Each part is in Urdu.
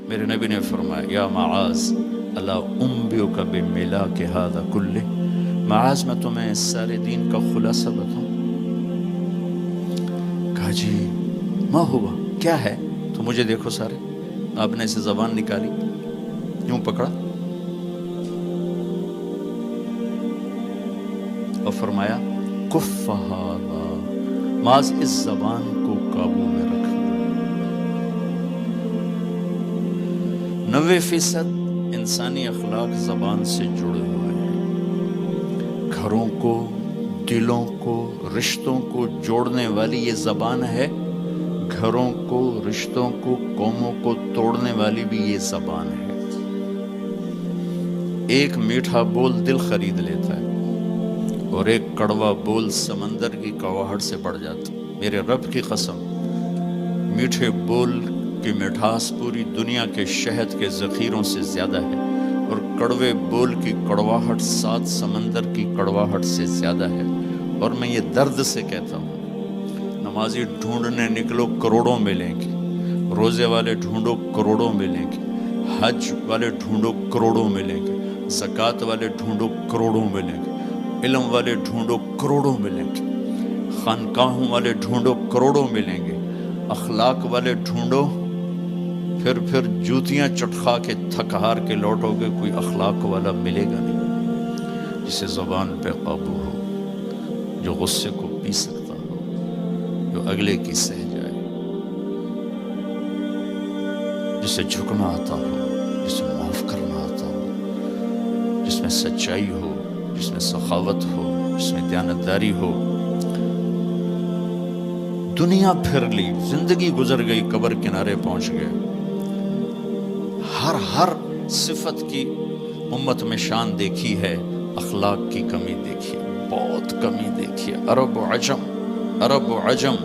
میرے نبی نے فرمایا یا معاذ الا انبئک بملاک ھذا کلہ، معاذ میں تمہیں اس سارے دین کا خلاصہ بتاؤں؟ کہا جی ما ہوا، کیا ہے؟ تو مجھے دیکھو سارے، آپ نے اسے زبان نکالی، یوں پکڑا اور فرمایا کف ھذا، معاذ اس زبان کو قابو میں رکھ۔ 90% انسانی اخلاق زبان سے جڑے ہوئے ہیں۔ گھروں کو، دلوں کو، رشتوں کو جوڑنے والی یہ زبان ہے، گھروں کو، رشتوں کو، قوموں کو توڑنے والی بھی یہ زبان ہے۔ ایک میٹھا بول دل خرید لیتا ہے اور ایک کڑوا بول سمندر کی کڑواہٹ سے بڑھ جاتا۔ میرے رب کی قسم، میٹھے بول کی مٹھاس پوری دنیا کے شہد کے ذخیروں سے زیادہ ہے، اور کڑوے بول کی کڑواہٹ 7 سمندر کی کڑواہٹ سے زیادہ ہے۔ اور میں یہ درد سے کہتا ہوں، نمازی ڈھونڈنے نکلو کروڑوں ملیں گے، روزے والے ڈھونڈو کروڑوں ملیں گے، حج والے ڈھونڈو کروڑوں ملیں گے، زکوٰۃ والے ڈھونڈو کروڑوں ملیں گے، علم والے ڈھونڈو کروڑوں ملیں گے، خانقاہوں والے ڈھونڈو کروڑوں ملیں گے، اخلاق والے ڈھونڈو، پھر جوتیاں چٹخا کے تھک ہار کے لوٹو گے، کوئی اخلاق والا ملے گا نہیں، جسے زبان پہ قابو ہو، جو غصے کو پی سکتا ہو، جو اگلے کی سہ جائے، جسے جھکنا آتا ہو، جسے معاف کرنا آتا ہو، جس میں سچائی ہو، جس میں سخاوت ہو، جس میں دیانتداری ہو۔ دنیا پھر لی، زندگی گزر گئی، قبر کنارے پہنچ گئے، ہر صفت کی امت میں شان دیکھی ہے، اخلاق کی کمی دیکھی ہے، بہت کمی دیکھی ہے۔ عرب و عجم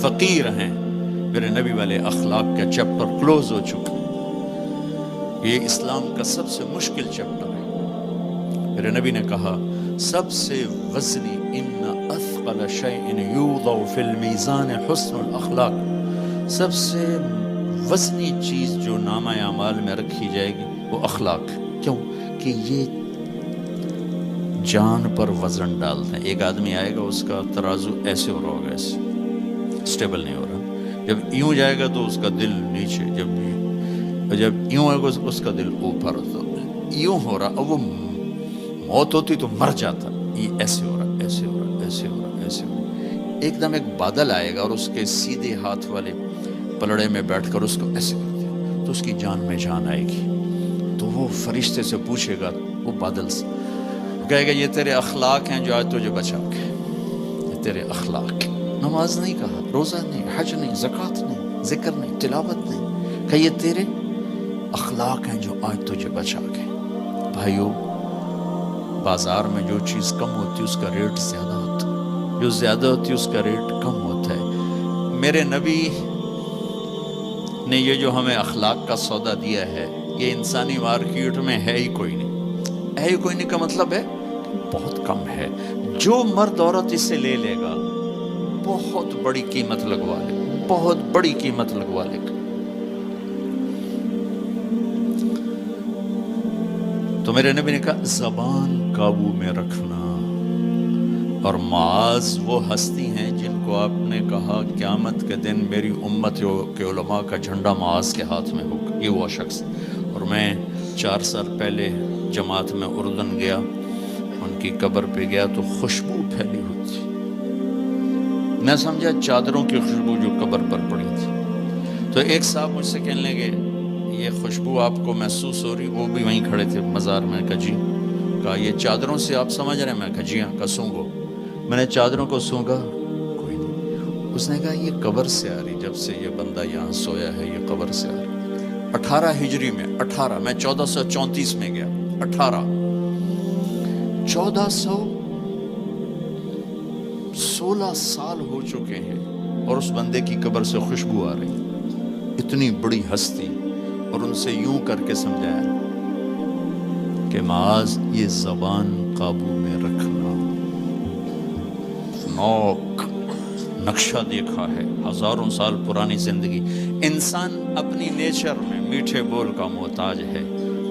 فقیر ہیں، میرے نبی والے اخلاق کا چیپٹر کلوز ہو چکا۔ یہ اسلام کا سب سے مشکل چیپٹر ہے۔ میرے نبی نے کہا سب سے وزنی ان اثقل شیء یوضع فی المیزان حسن الاخلاق، سب سے وزنی چیز جو نامہ اعمال میں رکھی جائے گی وہ اخلاق۔ کیوں؟ کہ یہ جان پر وزن ڈالتے ہیں۔ ایک آدمی آئے گا، اس کا ترازو ایسے ہو رہا ہوگا، ایسے اسٹیبل نہیں ہو رہا، جب یوں جائے گا تو اس کا دل نیچے، جب یوں آئے گا اس کا دل اوپر، تو یوں ہو رہا، اب وہ موت ہوتی تو مر جاتا، یہ ایسے ہو رہا، ایسے ہو رہا، ایسے ہو رہا، ایسے ہو رہا۔ ایک دم ایک بادل آئے گا اور اس کے سیدھے ہاتھ والے پلڑے میں بیٹھ کر اس کو ایسے کرتے ہیں تو اس کی جان میں جان آئے گی۔ تو وہ فرشتے سے پوچھے گا، وہ بادل سے کہے گا یہ تیرے اخلاق ہیں جو آج تجھے بچا کے، یہ تیرے اخلاق۔ نماز نہیں کہا، روزہ نہیں، حج نہیں، زکوٰۃ نہیں، ذکر نہیں، تلاوت نہیں، کہ یہ تیرے اخلاق ہیں جو آج تجھے بچا کے۔ بھائیو، بازار میں جو چیز کم ہوتی ہے اس کا ریٹ زیادہ ہوتا ہے، جو زیادہ ہوتی ہے اس کا ریٹ کم ہوتا ہے۔ میرے نبی نے یہ جو ہمیں اخلاق کا سودا دیا ہے، یہ انسانی مارکیٹ میں ہے ہی کوئی نہیں۔ ہے ہی کوئی نہیں کا مطلب ہے بہت کم ہے۔ جو مرد عورت اسے لے لے گا بہت بڑی قیمت لگوا لے، بہت بڑی قیمت لگوا لے گا۔ تو میرے نبی نے کہا زبان قابو میں رکھنا۔ اور معاذ وہ ہستی ہیں جن کو آپ نے کہا قیامت کے دن میری امت کے علماء کا جھنڈا معاذ کے ہاتھ میں ہوگا، یہ وہ شخص۔ اور میں 4 سال پہلے جماعت میں اردن گیا، ان کی قبر پہ گیا تو خوشبو پھیلی ہوئی تھی، میں سمجھا چادروں کی خوشبو جو قبر پر پڑی تھی۔ تو ایک صاحب مجھ سے کہنے لگے یہ خوشبو آپ کو محسوس ہو رہی؟ وہ بھی وہیں کھڑے تھے مزار میں۔ کہا جی، کہا یہ چادروں سے آپ سمجھ رہے ہیں؟ میں کہا جی ہاں۔ کہا سونگو۔ میں نے چادروں کو سونگا، کوئی نہیں۔ اس نے کہا یہ قبر سے آ رہی، جب سے یہ بندہ یہاں سویا ہے یہ قبر سے آ رہی۔ 18 ہجری میں، 18 میں 1434 میں گیا، 1416 سال ہو چکے ہیں اور اس بندے کی قبر سے خوشبو آ رہی، اتنی بڑی ہستی۔ اور ان سے یوں کر کے سمجھایا کہ معاذ یہ زبان قابو میں رکھنا۔ نوک نقشہ دیکھا ہے، ہزاروں سال پرانی زندگی، انسان اپنی نیچر میں میٹھے بول کا محتاج ہے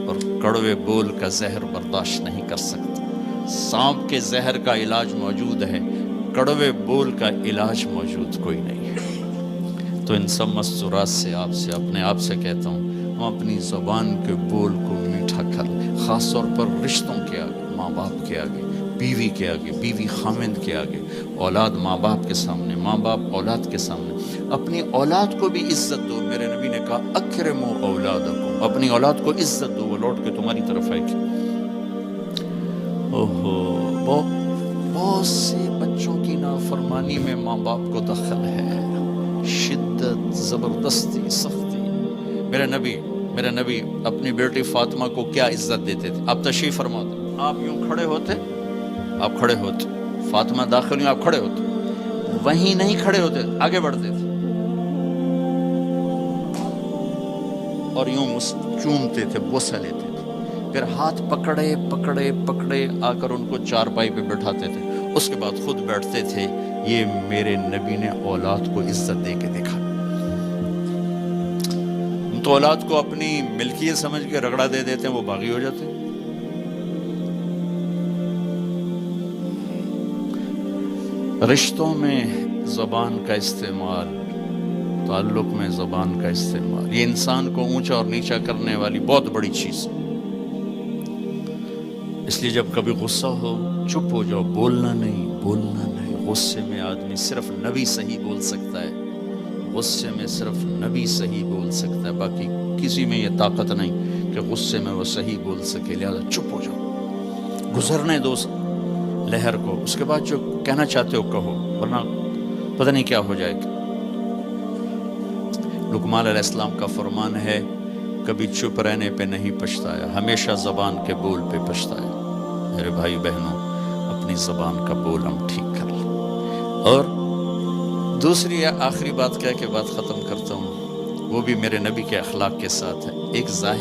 اور کڑوے بول کا زہر برداشت نہیں کر سکتا۔ سانپ کے زہر کا علاج موجود ہے، کڑوے بول کا علاج موجود کوئی نہیں ہے۔ تو ان سب مستورات سے اپنے آپ سے کہتا ہوں، ہم اپنی زبان کے بول کو میٹھا کر لیں، خاص طور پر رشتوں کے آگے، ماں باپ کے آگے، بیوی کے آگے، بیوی خامند کے آگے، اولاد ماں باپ کے سامنے، ماں باپ اولاد کے سامنے۔ اپنی اولاد کو بھی عزت دو۔ میرے نبی نے کہا اکرموا اولادکم، اپنی اولاد کو عزت دو، وہ لوٹ کے تمہاری طرف آئے گی۔ بہت سے بچوں کی نافرمانی میں ماں باپ کو دخل ہے، شدت، زبردستی، سختی۔ میرے نبی اپنی بیٹی فاطمہ کو کیا عزت دیتے تھے؟ آپ تشریف فرماتے، آپ یوں کھڑے ہوتے، فاطمہ داخل ہوئی، آپ کھڑے ہوتے، وہیں نہیں کھڑے ہوتے، آگے بڑھتے تھے اور یوں چومتے تھے، بوسہ لیتے تھے، پھر ہاتھ پکڑے آ کر ان کو چارپائی پہ بٹھاتے تھے، اس کے بعد خود بیٹھتے تھے۔ یہ میرے نبی نے اولاد کو عزت دے کے دیکھا۔ ہم تو اولاد کو اپنی ملکیت سمجھ کے رگڑا دے دیتے ہیں، وہ باغی ہو جاتے ہیں۔ رشتوں میں زبان کا استعمال، تعلق میں زبان کا استعمال، یہ انسان کو اونچا اور نیچا کرنے والی بہت بڑی چیز ہے۔ اس لیے جب کبھی غصہ ہو، چپ ہو جاؤ، بولنا نہیں۔ غصے میں آدمی صرف نبی صحیح بول سکتا ہے، غصے میں صرف نبی صحیح بول سکتا ہے، باقی کسی میں یہ طاقت نہیں کہ غصے میں وہ صحیح بول سکے۔ لہذا چپ ہو جاؤ، گزرنے دو لہر کو، اس کے بعد جو کہنا چاہتے ہو کہو، ورنہ پتہ نہیں کیا ہو جائے گا۔ لقمان علیہ السلام کا فرمان ہے، کبھی چپ رہنے پہ نہیں پچھتایا، ہمیشہ زبان کے بول پہ پچھتایا۔ میرے بھائی بہنوں، اپنی زبان کا بول ہم ٹھیک کر لیں۔ اور دوسری آخری بات کہہ کے بات ختم کرتا ہوں، وہ بھی میرے نبی کے اخلاق کے ساتھ ہے۔ ایک ظاہر